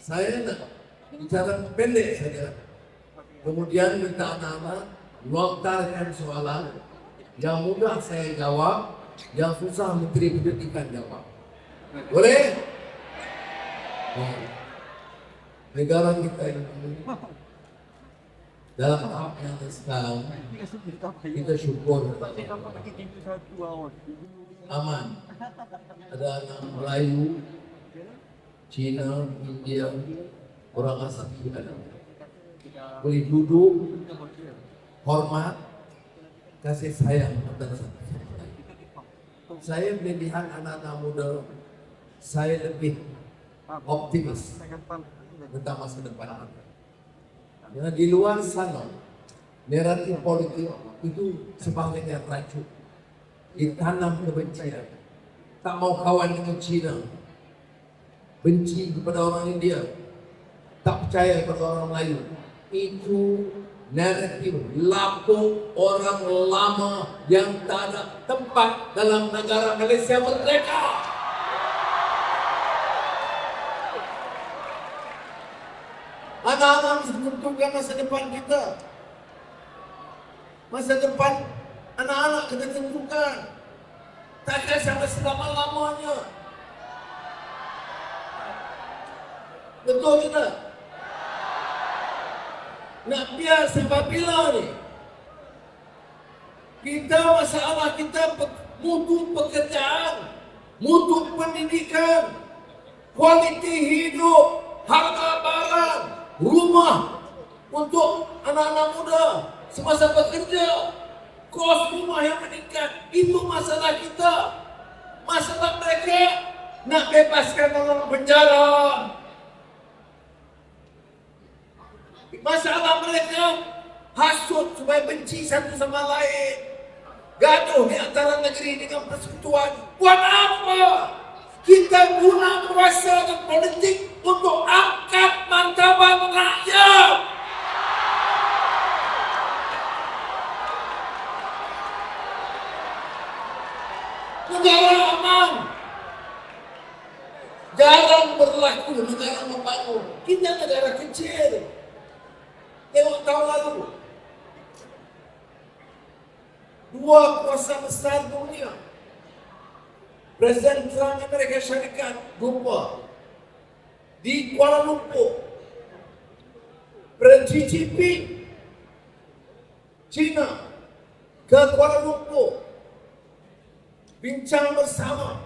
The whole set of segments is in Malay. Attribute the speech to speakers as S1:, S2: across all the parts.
S1: Saya nak bicara pendek saja. Kemudian minta anak-anak melontarkan soalan. Yang mudah saya jawab, yang susah Menteri Pendidikan jawab. Boleh? Nah, negara kita ini dalam tahap yang sekarang kita syukur aman. Ada anak Melayu, Cina, India, orang asal juga boleh duduk, hormat, kasih sayang antara satu sama lain. Saya melihat anak-anak muda, saya lebih optimis tentang masa depan. Karena di luar sana, naratif politik itu sebaliknya racun, ditanam kebencian, tak mau kawan dengan Cina, benci kepada orang India, tak percaya kepada orang Melayu. Itu naratif lapuk orang lama yang tak ada tempat dalam negara Malaysia merdeka. Anak-anak mesti menentukan masa depan kita. Masa depan anak-anak kita tentukan. Takkan sampai selama-lamanya. Betul tidak? Nak biar sampai bila ni? Kita masalah kita mutu pekerjaan, mutu pendidikan, kualiti hidup, harga barang, rumah untuk anak-anak muda semasa bekerja, kos rumah yang meningkat. Itu masalah kita. Masalah mereka nak bebaskan orang penjara. Masalah mereka hasut supaya benci satu sama lain, gaduh di antara negeri dengan persekutuan. Buat apa? Kita guna kuasa dan politik untuk angkat martabat rakyat. Negara aman jarang berlaku negara membangun. Kita negara kecil. Tengok tahun lalu, dua kuasa besar dunia, Presiden Trump Amerika Syarikat jumpa di Kuala Lumpur. Presiden Xi Jinping China ke Kuala Lumpur bincang bersama,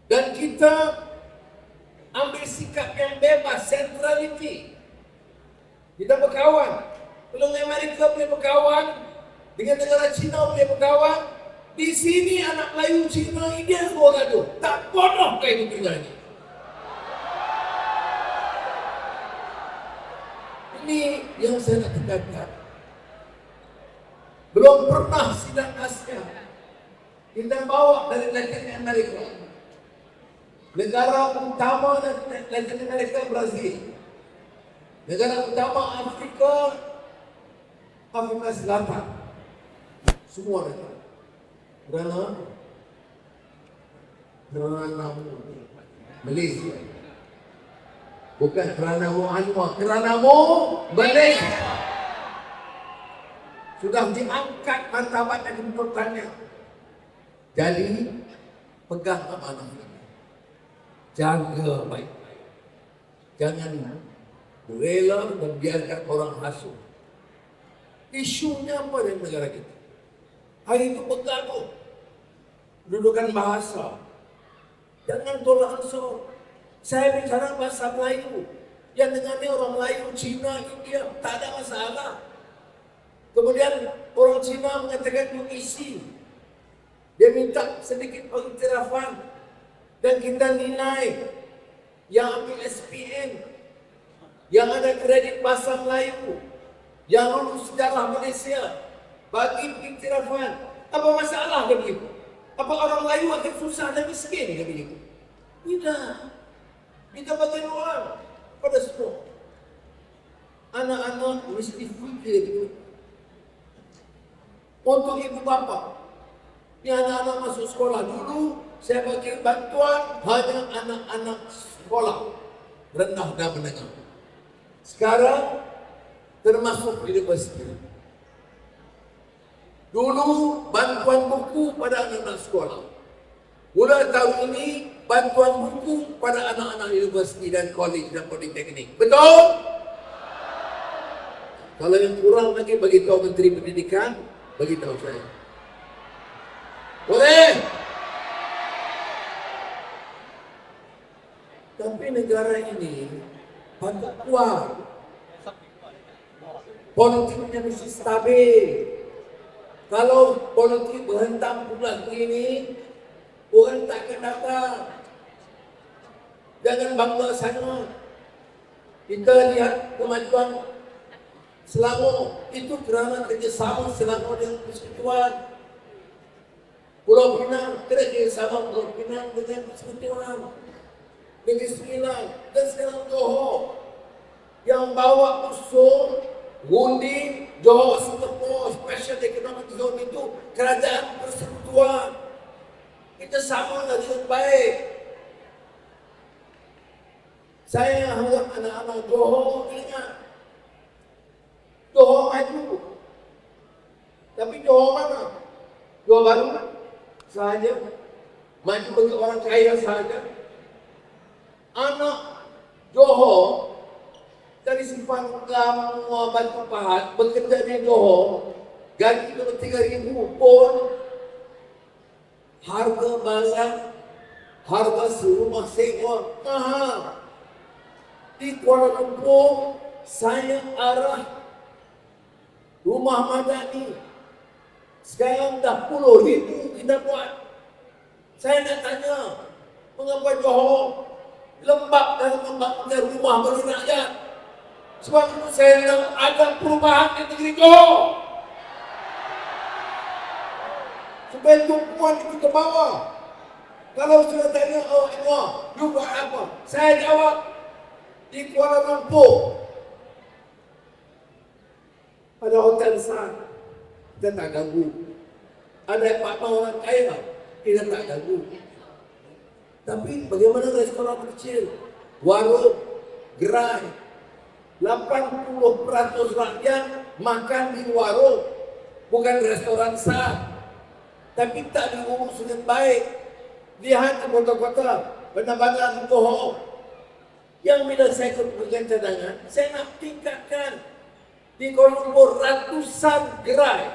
S1: dan kita ambil sikap yang bebas, centrality. Kita berkawan. Kalau Amerika boleh berkawan, dengan negara Cina boleh berkawan. Di sini anak Melayu, Cina, India semua gaduh. Tak bodoh kayak begini lagi. Ini yang saya nak tekankan. Belum pernah sidang ASEAN kita bawa dari Latin Amerika. Negara utama Latin Amerika Brazil. Negara utama Afrika Selatan. Semua datang. Kerana Malaysia. Bukan kerana Anwar, kerana Malaysia. Sudah diangkat martabat dan kedudukannya. Jadi pegang amanah ini. Jaga baik-baik. Jangan rela dan biarkan orang hasut. Isunya apa dalam negara kita? Hari itu bergaduh. Kedudukan bahasa. Jangan tolak ansur. Saya bicara bahasa Melayu. Yang dengannya orang Melayu, Cina, India, tak ada masalah. Kemudian orang Cina mengatakan mengisi. Dia minta sedikit pengiktirafan. Dan kita nilai yang ambil SPM, yang ada kredit bahasa Melayu, yang lulus sejarah Malaysia, bagi pengiktirafan. Apa masalah dia begitu? Apa orang Melayu akan susah dan miskin dia begitu? Tidak. Kita bagi ruang pada semua. Anak-anak mesti fikir itu. Untuk ibu bapa, ini anak-anak masuk sekolah dulu, saya bagi bantuan hanya anak-anak sekolah rendah dan menengah. Sekarang termasuk universiti. Dulu bantuan buku pada anak-anak sekolah. Mulai tahun ini bantuan buku pada anak-anak universiti dan college dan politeknik. Betul? Kalau yang kurang lagi bagi tahu Menteri Pendidikan, bagi tahu saya. Boleh? Tapi negara ini patut kuat. Politiknya mesti stabil. Kalau politik berhentam pula begini, orang tak akan datang. Jangan bangga sana. Kita lihat kemajuan Selangor itu kerana kerjasama Selangor dengan persekutuan. Pulau Pinang kerjasama Pulau Pinang dengan persekutuan. Negeri Sembilan dan sekarang Johor yang bawa usul Gundi Johor Singapore Special Economic Zone itu kerajaan persekutuan. Kita sama dengan baik. Saya harap anak-anak Johor ingat Johor maju. Tapi Johor mana? Johor baru sahaja. Maju bagi orang kaya sahaja. Anak Johor dari simpan lama Batu Pahat bekerja di Johor, gaji cuma 3,000 pun harga barang, harga serumah sewa mahal. Di Kuala Lumpur saya arah rumah madani sekarang dah 10,000 kita buat. Saya nak tanya, mengapa Johor lembab dalam membangun rumah bagi rakyat? Sebab itu saya nak ada perubahan di negeri Johor. Supaya tumpuan itu ke bawah. Kalau sudah tanya, oh Allah, you buat apa? Saya jawab, di Kuala Lumpur pada hotel besar, kita tak ganggu. Ada partner orang kaya, kita tak ganggu. Tapi bagaimana restoran kecil, warung, gerai, 80% rakyat makan di warung, bukan restoran sah. Tapi tak diurus dengan baik. Lihat ke kota-kota, bandar-bandar di Johor. Yang bila saya kemudian cadangan, saya nak tingkatkan. Di Kuala Lumpur ratusan gerai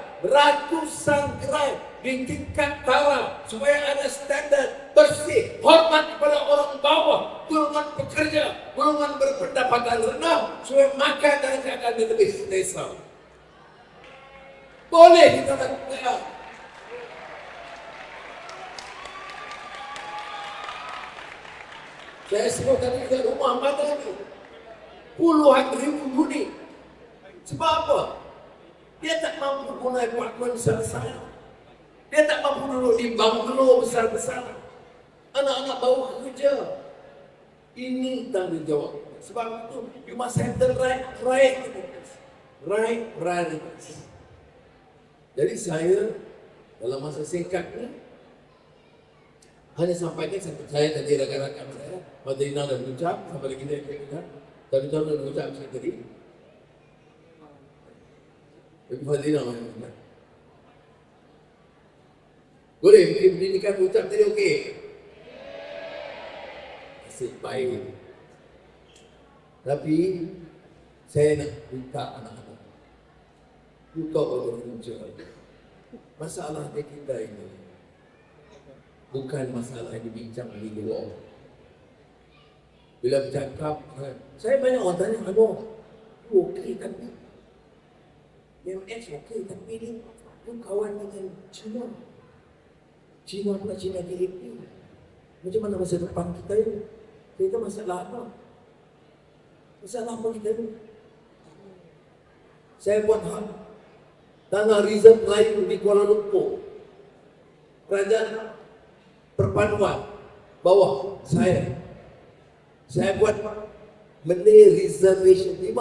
S1: di tingkat taraf supaya ada standar bersih, hormat kepada orang bawah, golongan pekerja, golongan berpendapatan rendah supaya makan dan keadaan lebih selesa. Boleh kita lakukan. Saya sebut tadi ke rumah mana ni? Puluhan ribu unit. Sebab apa? Dia tak mampu guna apartmen besar-besar. Dia tak mampu duduk di banglo besar-besar. Anak-anak bawa kerja. Ini tanggungjawab. Sebab itu, you must have the right priorities. Jadi saya, dalam masa singkat ni, hanya sampaikan saya tadi rakan-rakan saya, Madinah dan Ucap, sampai lagi dia kata, tapi tahun dan Ucap saya tadi. Tapi Madinah mana? Boleh, pendidikan Ucap tadi okey? Asyik, baik. Tapi, saya nak minta anak-anak. Buka pada Ucap. Masalah kita ini bukan masalah yang dibincang di luar. Bila bercakap, saya banyak orang tanya, aduh, okey tapi MX okey tapi dia kawan dengan China. China pula China GDP. Macam mana masa depan kita ini? Kita masalah apa? Masalah apa kita ini? Saya buat hak tanah reserve Melayu di Kuala Lumpur. Kerajaan perpaduan bawah saya buat Malay reservation 50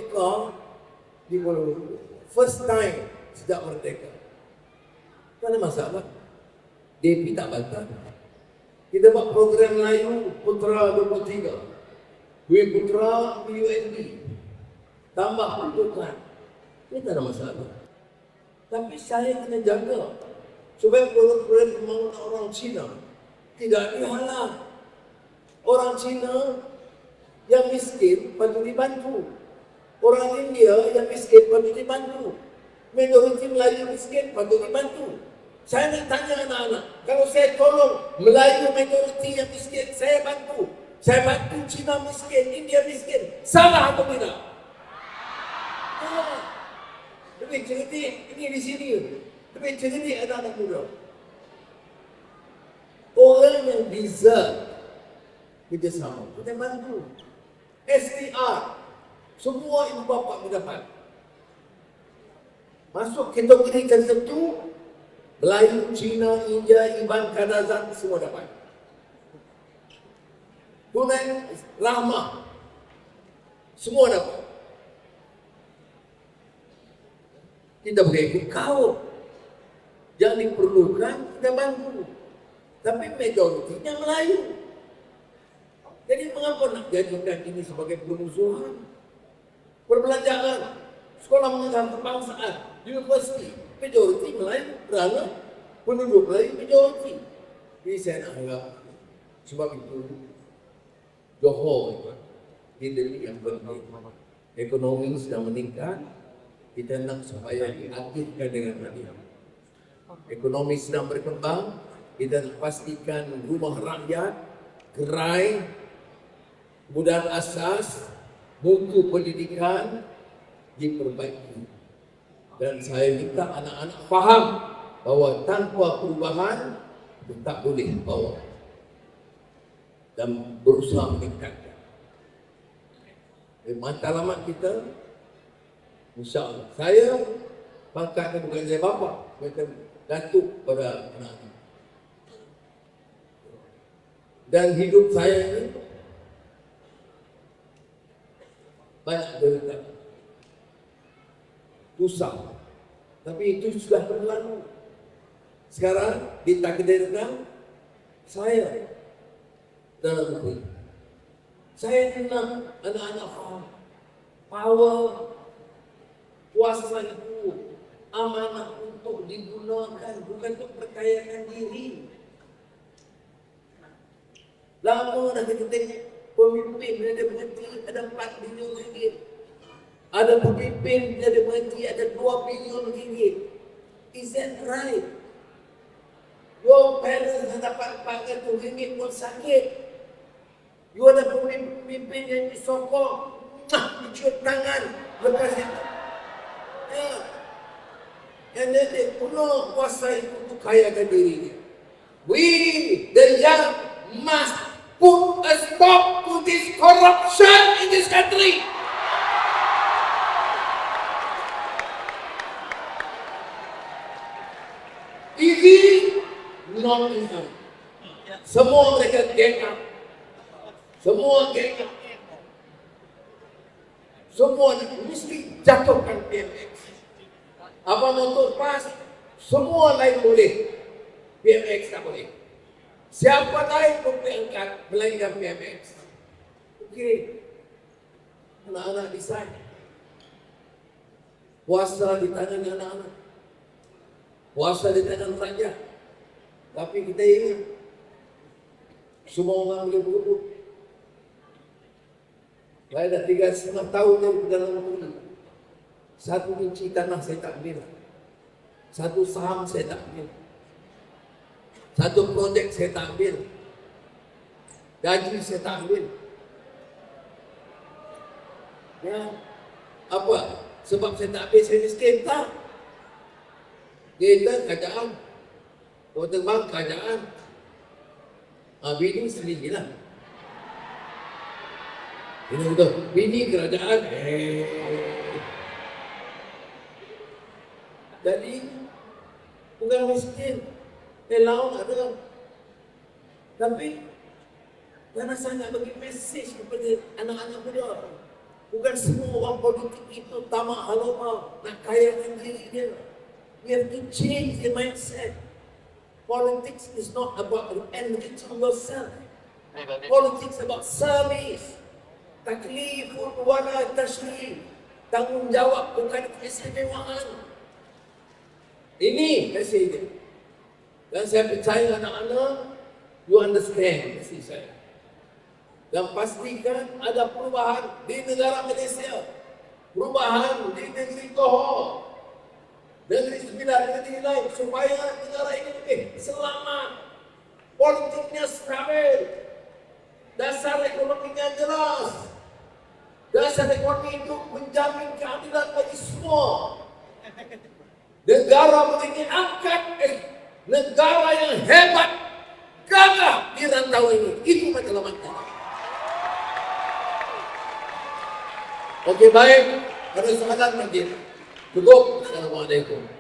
S1: ekar di Kuala Lumpur. First time sejak merdeka. Tak ada masalah. DP tak bantah. Kita buat program Melayu Putra 23. Duit Putra UND. Tambah peruntukan. Ini tak ada masalah. Tapi saya kena jaga supaya program pembangunan orang Cina tidak dihalang. Orang Cina yang miskin patut dibantu. Orang India yang miskin patut dibantu. Minoriti Melayu miskin patut dibantu. Saya nak tanya anak-anak, kalau saya tolong Melayu minoriti yang miskin, saya bantu. Saya bantu Cina miskin, India miskin. Salah atau tidak? Lebih cerdik, ini di sini. Lebih cerdik anak-anak muda. Orang yang deserve kerjasama, kita bantu. SDR, semua ibu bapa mendapat. Masuk kategori tertentu, Melayu, Cina, India, Iban, Kadazan, semua dapat. Tunai Rahmah, semua dapat. Kita boleh ikut kau. Yang diperlukan, kita bantu. Tapi majoritinya Melayu. Jadi mengapa nak jadikan ini sebagai permusuhan? Perbelanjaan, sekolah menengah kebangsaan, universiti, majoriti Melayu, kerana penduduk Melayu majoriti. Jadi saya nak harap, sebab itu Johor ini yang penting. Ekonomi sedang meningkat, kita nak supaya diaktifkan dengan baik. Ekonomi sedang berkembang, kita nak pastikan rumah rakyat, gerai, kemudahan asas, buku pendidikan diperbaiki. Dan saya minta anak-anak faham bahawa tanpa perubahan kita tak boleh bawa dan berusaha meningkatkan. Matlamat kita, insya-Allah. Saya pangkatnya bukan saya bapa, saya datuk pada anak-anak. Dan hidup saya ini banyak derita, susah, tapi itu sudah berlalu. Sekarang ditakdirkan saya dalam negeri. Saya tenang, anak-anak faham power kuasa itu amanah untuk digunakan, bukan untuk perkayakan diri. Lama dah kita tengok pemimpin ada berhenti ada 4 bilion ringgit. Ada pemimpin ada berhenti ada 2 bilion ringgit. Is that right? Your parents dah dapat 400 ringgit pun sakit. You ada pemimpin yang disokong, dicium tangan, lepas itu. Ya. Yang dia punya kuasa itu untuk kayakan diri dia. We, the young, must put a stop to this corruption in this country. Easy, not easy. Semua mereka gang up. Semua gang up. Semua mesti jatuhkan PMX. Apa motor pas, semua lain boleh. PMX tak boleh. Siapa lain pun diangkat melainkan PMX. Okey. Anak-anak desain. Kuasa di tangan anak-anak. Kuasa di tangan raja. Tapi kita ingat, semua orang boleh berebut. Saya dah 3,5 tahun dari dalam negeri. 1 inci tanah saya tak ambil. 1 saham saya tak ambil. 1 projek saya tak ambil. Gaji saya tak ambil. Ya, apa? Sebab saya tak ambil, saya miskin tak? Kita kerajaan. Orang terbang kerajaan. Bini sendirilah. Ini betul. Bini kerajaan. Jadi, bukan miskin. Laut ada. Tapi, karena saya nak bagi mesej kepada anak-anak muda. Bukan semua orang politik itu tamak haloma nak kayakan diri dia. We have to change the mindset. Politics is not about enriching yourself. Politics about service. Taklifun wala tashrif. Tanggung jawab bukan keistimewaan. Ini mesej dia. Dan saya percaya anak-anak, you understand mesej saya. Dan pastikan ada perubahan di negara Malaysia. Perubahan di negeri Johor. Negeri sembilan negeri lain supaya negara ini lebih selamat, politiknya stabil, dasar ekonominya jelas, dasar ekonomi itu menjamin keadilan bagi semua. Negara begini angkat, negara yang hebat, gagah di rantau ini. Itu matlamat kita. Oke, baik. Ada soalan mungkin. Cukup. Assalamualaikum.